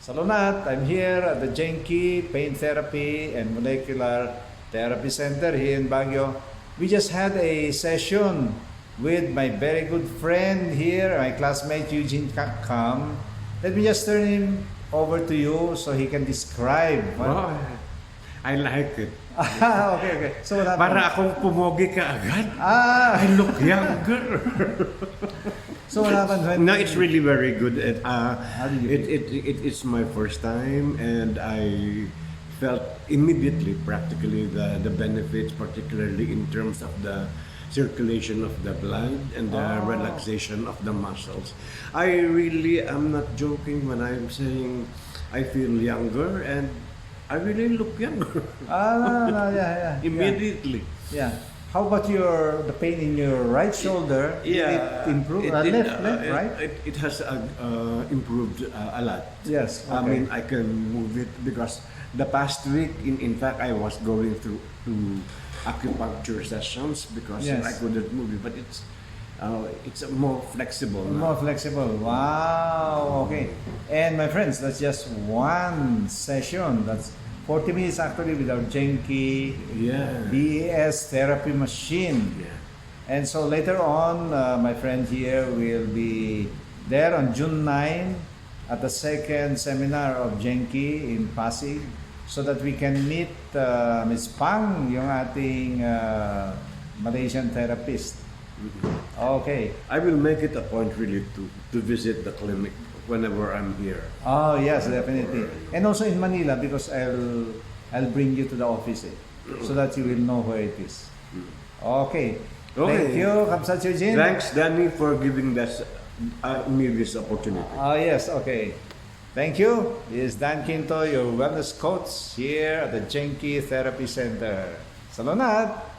Salonat, I'm here at the GENQI Pain Therapy and Molecular Therapy Center here in Baguio. We just had a session with my very good friend here, my classmate Eugene Kam. Let me just turn him over to you so he can describe. Oh, I like it. Okay. So what happened? Para akong pumogi ka agad. Ah! I look younger. So what happened when... No, it's really very good. How did you feel? It's my first time, and I felt immediately, practically, the benefits, particularly in terms of the circulation of the blood and the relaxation of the muscles. I really am not joking when I'm saying I feel younger, and I really look younger. No, yeah. Immediately. Yeah. How about the pain in your right shoulder? Did it improve? Left, right? It has improved a lot. Yes. Okay. I mean, I can move it because the past week, in fact, I was going through to acupuncture sessions because Yes. I couldn't move it, but it's more flexible now. More flexible. Wow. Okay. And my friends, that's just one session. That's 40 minutes actually with our GENQI Yeah. BES therapy machine. Yeah. And so later on, my friend here will be there on June 9 at the second seminar of GENQI in Pasig so that we can meet Ms. Pang, yung ating Malaysian therapist. Okay. I will make it a point really to visit the clinic whenever I'm here. Oh yes, definitely. And also in Manila because I'll bring you to the office so that you will know where it is. Okay. Thank you, Kamsat Eugene. Thanks, Danny, for giving me this opportunity. Yes, okay. Thank you. This is Dan Quinto, your wellness coach here at the GENQI Therapy Center. Salonat!